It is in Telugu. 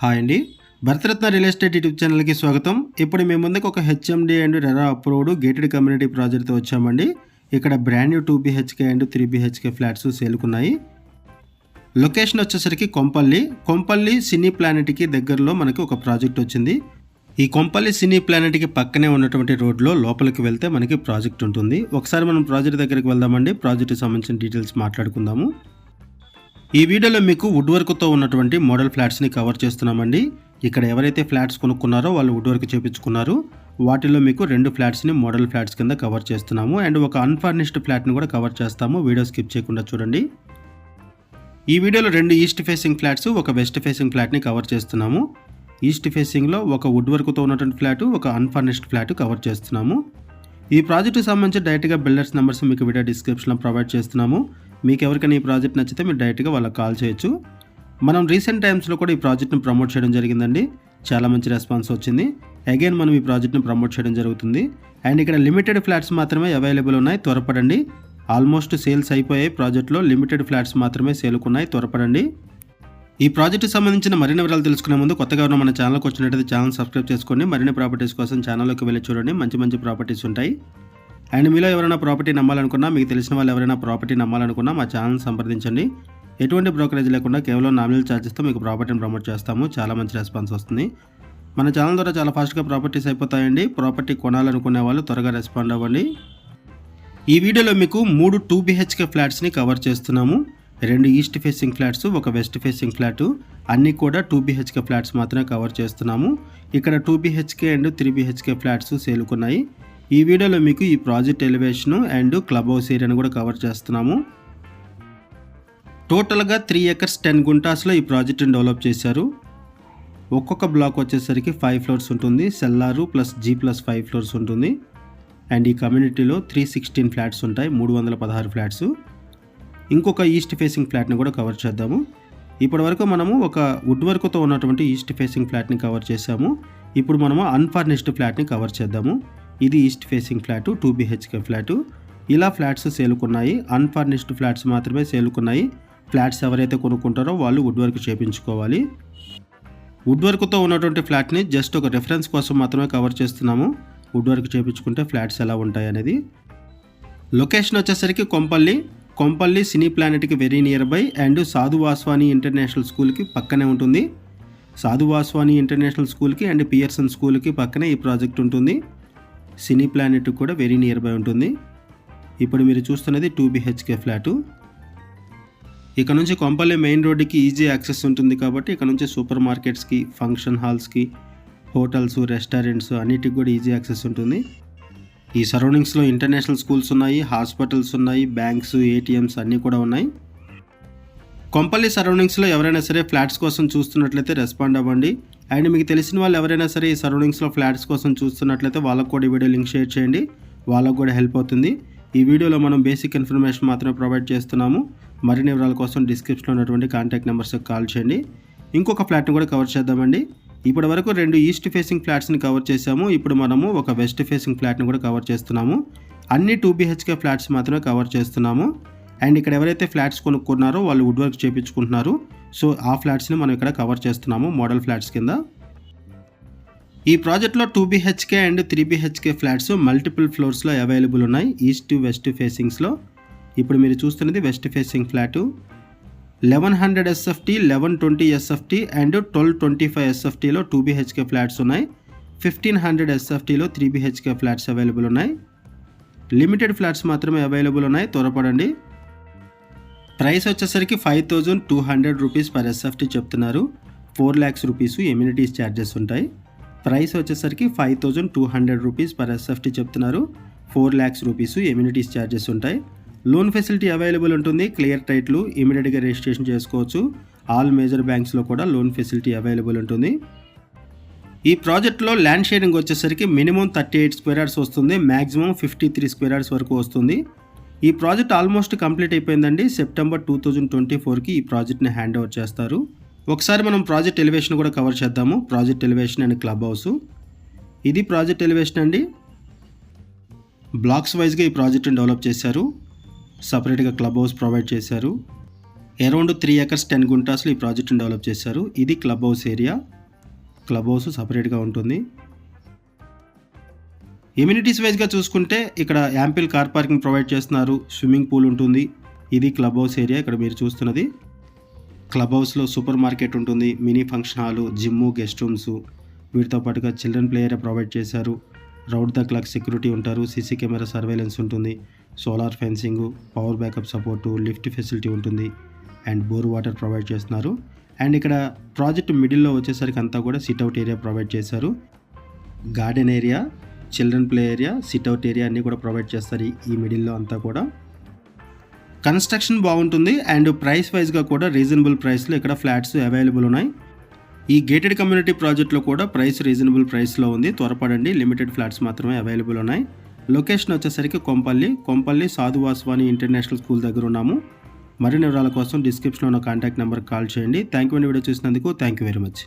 హాయ్ అండి. భరతరత్న రియల్ ఎస్టేట్ యూట్యూబ్ ఛానల్‌కి స్వాగతం. ఇప్పుడు మీ ముందుకు ఒక HMD and RERA approved gated community ప్రాజెక్ట్‌తో వచ్చామండి. ఇక్కడ brand new 2 BHK and 3 BHK flats సేల్‌కున్నాయి. లొకేషన్ వచ్చేసరికి కొంపల్లి సినీ ప్లానెట్‌కి దగ్గరలో మనకి ఒక ప్రాజెక్ట్ వచ్చింది. ఈ కొంపల్లి సినీ ప్లానెట్‌కి పక్కనే ఉన్నటువంటి రోడ్‌లో లోపలికి వెళ్తే మనకి ప్రాజెక్ట్ ఉంటుంది. ఒకసారి మనం ప్రాజెక్ట్ దగ్గరికి వెళ్దామండి. ప్రాజెక్ట్‌కి సంబంధించిన డీటెయిల్స్ మాట్లాడుకుందాము. ఈ వీడియోలో మీకు వుడ్ వర్క్తో ఉన్నటువంటి మోడల్ ఫ్లాట్స్ని కవర్ చేస్తున్నామండి. ఇక్కడ ఎవరైతే ఫ్లాట్స్ కొనుక్కున్నారో వాళ్ళు వుడ్ వర్క్ చేపించుకున్నారు. వాటిలో మీకు 2 ఫ్లాట్స్ని మోడల్ ఫ్లాట్స్ కింద కవర్ చేస్తున్నాము. అండ్ ఒక అన్ఫర్నిష్డ్ ఫ్లాట్ని కూడా కవర్ చేస్తాము. వీడియో స్కిప్ చేయకుండా చూడండి. ఈ వీడియోలో 2 ఈస్ట్ ఫేసింగ్ ఫ్లాట్స్, ఒక వెస్ట్ ఫేసింగ్ ఫ్లాట్ని కవర్ చేస్తున్నాము. ఈస్ట్ ఫేసింగ్లో ఒక వుడ్ వర్క్తో ఉన్నటువంటి ఫ్లాట్, ఒక అన్ఫర్నిష్డ్ ఫ్లాట్ కవర్ చేస్తున్నాము. ఈ ప్రాజెక్టుకి సంబంధించి డైరెక్ట్గా బిల్డర్స్ నెంబర్స్ మీకు వీడియో డిస్క్రిప్షన్లో ప్రొవైడ్ చేస్తున్నాము. మీకు ఎవరికైనా ఈ ప్రాజెక్ట్ నచ్చితే మీరు డైరెక్ట్గా వాళ్ళకి కాల్ చేయొచ్చు. మనం రీసెంట్ టైమ్స్లో కూడా ఈ ప్రాజెక్ట్ని ప్రమోట్ చేయడం జరిగిందండి. చాలా మంచి రెస్పాన్స్ వచ్చింది. అగైన్ మనం ఈ ప్రాజెక్ట్ని ప్రమోట్ చేయడం జరుగుతుంది. అండ్ ఇక్కడ లిమిటెడ్ ఫ్లాట్స్ మాత్రమే అవైలబుల్ ఉన్నాయి, త్వరపడండి. ఆల్మోస్ట్ సేల్స్ అయిపోయాయి. ప్రాజెక్ట్లో లిమిటెడ్ ఫ్లాట్స్ మాత్రమే సేల్కున్నాయి, త్వరపడండి. ఈ ప్రాజెక్టుకి సంబంధించిన మరిన్ని వివరాలు తెలుసుకునే ముందు కొత్తగా ఉన్న మన ఛానల్కి వచ్చినట్టయితే ఛానల్ సబ్స్క్రైబ్ చేసుకోండి. మరిన్ని ప్రాపర్టీస్ కోసం ఛానల్లోకి వెళ్ళి చూడండి. మంచి ప్రాపర్టీస్ ఉంటాయి. అండ్ మీలో ఎవరైనా ప్రాపర్టీ నమ్మాలనుకున్నా, మీకు తెలిసిన వాళ్ళు ఎవరైనా ప్రాపర్టీ నమ్మాలనుకున్నా మా ఛానల్ సంప్రదించండి. ఎటువంటి బ్రోకరేజ్ లేకుండా కేవలం నామినల్ ఛార్జెస్తో మీకు ప్రాపర్టీని ప్రమోట్ చేస్తాము. చాలా మంచి రెస్పాన్స్ వస్తుంది. మన ఛానల్ ద్వారా చాలా ఫాస్ట్గా ప్రాపర్టీస్ అయిపోతాయండి. ప్రాపర్టీ కొనాలనుకునే వాళ్ళు త్వరగా రెస్పాండ్ అవ్వండి. ఈ వీడియోలో మీకు 3 2 బీహెచ్కే ఫ్లాట్స్ని కవర్ చేస్తున్నాము. 2 ఈస్ట్ ఫేసింగ్ ఫ్లాట్స్, ఒక వెస్ట్ ఫేసింగ్ ఫ్లాట్, అన్నీ కూడా 2 బీహెచ్కే ఫ్లాట్స్ మాత్రమే కవర్ చేస్తున్నాము. ఇక్కడ 2 బీహెచ్కే అండ్ 3 బీహెచ్కే ఫ్లాట్స్ సేల్కున్నాయి. ఈ వీడియోలో మీకు ఈ project elevation and club house ఏరియాను కూడా కవర్ చేస్తున్నాము. టోటల్గా 3 ఎకర్స్ 10 గుంటాస్లో ఈ ప్రాజెక్ట్ని డెవలప్ చేశారు. ఒక్కొక్క బ్లాక్ వచ్చేసరికి 5 ఫ్లోర్స్ ఉంటుంది. సెల్లారు ప్లస్ G+5 ఫ్లోర్స్ ఉంటుంది. అండ్ ఈ కమ్యూనిటీలో 316 ఫ్లాట్స్ ఉంటాయి, 316 ఫ్లాట్స్. ఇంకొక ఈస్ట్ ఫేసింగ్ ఫ్లాట్ని కూడా కవర్ చేద్దాము. ఇప్పటి వరకు మనము ఒక వుడ్ వర్క్తో ఉన్నటువంటి ఈస్ట్ ఫేసింగ్ ఫ్లాట్ని కవర్ చేసాము. ఇప్పుడు మనము అన్ఫర్నిష్డ్ ఫ్లాట్ని కవర్ చేద్దాము. ఇది east facing flat, 2 BHK flat. ఇలా ఫ్లాట్స్ సేల్కున్నాయి. అన్ఫర్నిష్డ్ ఫ్లాట్స్ మాత్రమే సేల్కున్నాయి. ఫ్లాట్స్ ఎవరైతే కొనుక్కుంటారో వాళ్ళు వుడ్ వర్క్ చేయించుకోవాలి. వుడ్ వర్క్తో ఉన్నటువంటి ఫ్లాట్ని జస్ట్ ఒక రెఫరెన్స్ కోసం మాత్రమే కవర్ చేస్తున్నాము. వుడ్ వర్క్ చేయించుకుంటే ఫ్లాట్స్ ఎలా ఉంటాయి అనేది. లొకేషన్ వచ్చేసరికి కొంపల్లి సినీ ప్లానెట్కి వెరీ నియర్ బై అండ్ సాధు వాస్వాని ఇంటర్నేషనల్ స్కూల్కి పక్కనే ఉంటుంది. సాధు వాస్వాని ఇంటర్నేషనల్ స్కూల్కి అండ్ పియర్సన్ స్కూల్కి పక్కనే ఈ ప్రాజెక్ట్ ఉంటుంది. సినీ ప్లానెట్ కూడా వెరీ నియర్ బై ఉంటుంది. ఇప్పుడు మీరు చూస్తున్నది 2 బీహెచ్కే ఫ్లాటు. ఇక్కడ నుంచి కొంపల్లి మెయిన్ రోడ్డుకి ఈజీ యాక్సెస్ ఉంటుంది కాబట్టి ఇక్కడ నుంచి సూపర్ మార్కెట్స్కి, ఫంక్షన్ హాల్స్కి, హోటల్స్, రెస్టారెంట్స్ అన్నిటికి కూడా ఈజీ యాక్సెస్ ఉంటుంది. ఈ సరౌండింగ్స్లో ఇంటర్నేషనల్ స్కూల్స్ ఉన్నాయి, హాస్పిటల్స్ ఉన్నాయి, బ్యాంక్స్, ఏటీఎంస్ అన్నీ కూడా ఉన్నాయి. కొంపల్లి సరౌండింగ్స్లో ఎవరైనా సరే ఫ్లాట్స్ కోసం చూస్తున్నట్లయితే రెస్పాండ్ అవ్వండి. అండ్ మీకు తెలిసిన వాళ్ళు ఎవరైనా సరే ఈ సరౌండింగ్స్లో ఫ్లాట్స్ కోసం చూస్తున్నట్లయితే వాళ్ళకు కూడా ఈ వీడియో లింక్ షేర్ చేయండి. వాళ్ళకు కూడా హెల్ప్ అవుతుంది. ఈ వీడియోలో మనం బేసిక్ ఇన్ఫర్మేషన్ మాత్రమే ప్రొవైడ్ చేస్తున్నాము. మరిన్ని వివరాల కోసం డిస్క్రిప్షన్లో ఉన్నటువంటి కాంటాక్ట్ నెంబర్స్కి కాల్ చేయండి. ఇంకొక ఫ్లాట్ని కూడా కవర్ చేద్దామండి. ఇప్పటి వరకు 2 ఈస్ట్ ఫేసింగ్ ఫ్లాట్స్ని కవర్ చేసాము. ఇప్పుడు మనము ఒక వెస్ట్ ఫేసింగ్ ఫ్లాట్ని కూడా కవర్ చేస్తున్నాము. అన్ని 2 బీహెచ్కే ఫ్లాట్స్ మాత్రమే కవర్ చేస్తున్నాము. అండ్ ఇక్కడ ఎవరైతే ఫ్లాట్స్ కొనుక్కున్నారో వాళ్ళు వుడ్ వర్క్ చేయించుకుంటున్నారు. సో ఆ ఫ్లాట్స్ని మనం ఇక్కడ కవర్ చేస్తున్నాము మోడల్ ఫ్లాట్స్ కింద. ఈ ప్రాజెక్ట్లో 2 BHK and 3 BHK flats multiple ఫ్లోర్స్లో అవైలబుల్ ఉన్నాయి, ఈస్ట్ వెస్ట్ ఫేసింగ్స్లో. ఇప్పుడు మీరు చూస్తున్నది west facing flat. 1100 SFT, 1120 SFT and 1225 SFTలో 2 బీహెచ్కే ఫ్లాట్స్ ఉన్నాయి. 1500 SFTలో 3 బీహెచ్కే ఫ్లాట్స్ అవైలబుల్ ఉన్నాయి. లిమిటెడ్ ఫ్లాట్స్ మాత్రమే అవైలబుల్ ఉన్నాయి, త్వరపడండి. ప్రైస్ వచ్చేసరికి 5200 రూపీస్ పర్ SFT చెప్తున్నారు. 4 lakhs రూపీస్ ఎమ్యూనిటీస్ ఛార్జెస్ ఉంటాయి. ప్రైస్ వచ్చేసరికి 5200 రూపీస్ పర్ SFT చెప్తున్నారు. 4 lakhs రూపీస్ ఎమ్యూనిటీస్ ఛార్జెస్ ఉంటాయి. లోన్ ఫెసిలిటీ అవైలబుల్ ఉంటుంది. క్లియర్ టైట్లు ఇమీడియట్గా రిజిస్ట్రేషన్ చేసుకోవచ్చు. ఆల్ మేజర్ బ్యాంక్స్లో కూడా లోన్ ఫెసిలిటీ అవైలబుల్ ఉంటుంది. ఈ ప్రాజెక్ట్లో ల్యాండ్ షేరింగ్ వచ్చేసరికి మినిమం 38 స్క్వేర్ యార్డ్స్ వస్తుంది, మ్యాక్సిమం 53 స్క్వేర్ యార్డ్స్ వరకు వస్తుంది. ఈ ప్రాజెక్ట్ ఆల్మోస్ట్ కంప్లీట్ అయిపోయిందండి. సెప్టెంబర్ 2024కి ఈ ప్రాజెక్ట్ని హ్యాండ్ ఓవర్ చేస్తారు. ఒకసారి మనం ప్రాజెక్ట్ ఎలివేషన్ కూడా కవర్ చేద్దాము. Project elevation and club house. ఇది ప్రాజెక్ట్ ఎలివేషన్ అండి. బ్లాక్స్ వైజ్గా ఈ ప్రాజెక్ట్ని డెవలప్ చేశారు. సపరేట్గా క్లబ్ హౌస్ ప్రొవైడ్ చేశారు. అరౌండ్ 3 acres 10 గుంటాస్లో ఈ ప్రాజెక్ట్ని డెవలప్ చేశారు. ఇది club house area. Club house సపరేట్గా ఉంటుంది. ఎమ్యూనిటీస్ వైజ్గా చూసుకుంటే ఇక్కడ యాంపిల్ కార్ పార్కింగ్ ప్రొవైడ్ చేస్తున్నారు. స్విమ్మింగ్ పూల్ ఉంటుంది. ఇది క్లబ్ హౌస్ ఏరియా. ఇక్కడ మీరు చూస్తున్నది క్లబ్ హౌస్లో సూపర్ మార్కెట్ ఉంటుంది. Mini function hall, gym, guest rooms, వీటితో పాటుగా చిల్డ్రన్ ప్లే ఏరియా ప్రొవైడ్ చేశారు. రౌండ్ ద క్లాక్ సెక్యూరిటీ ఉంటారు. సీసీ కెమెరా సర్వేలెన్స్ ఉంటుంది. Solar fencing, power backup support, lift facility ఉంటుంది. అండ్ బోర్ వాటర్ ప్రొవైడ్ చేస్తున్నారు. అండ్ ఇక్కడ ప్రాజెక్ట్ మిడిల్లో వచ్చేసరికి అంతా కూడా సిట్అవుట్ ఏరియా ప్రొవైడ్ చేశారు. Garden area, children play area, sit-out area అన్నీ కూడా ప్రొవైడ్ చేస్తారు ఈ మిడిల్లో అంతా కూడా. కన్స్ట్రక్షన్ బాగుంటుంది. అండ్ ప్రైస్ వైజ్గా కూడా రీజనబుల్ ప్రైస్లో ఇక్కడ ఫ్లాట్స్ అవైలబుల్ ఉన్నాయి. ఈ గేటెడ్ కమ్యూనిటీ ప్రాజెక్ట్లో కూడా ప్రైస్ రీజనబుల్ ప్రైస్లో ఉంది. త్వరపడండి, లిమిటెడ్ ఫ్లాట్స్ మాత్రమే అవైలబుల్ ఉన్నాయి. లొకేషన్ వచ్చేసరికి కొంపల్లి సాధు వాసవాని ఇంటర్నేషనల్ స్కూల్ దగ్గర ఉన్నాము. మరిన్ని వివరాల కోసం డిస్క్రిప్షన్లో ఉన్న కాంటాక్ట్ నెంబర్కి కాల్ చేయండి. థ్యాంక్ యూ అండి వీడియో చూసినందుకు. Thank you very much.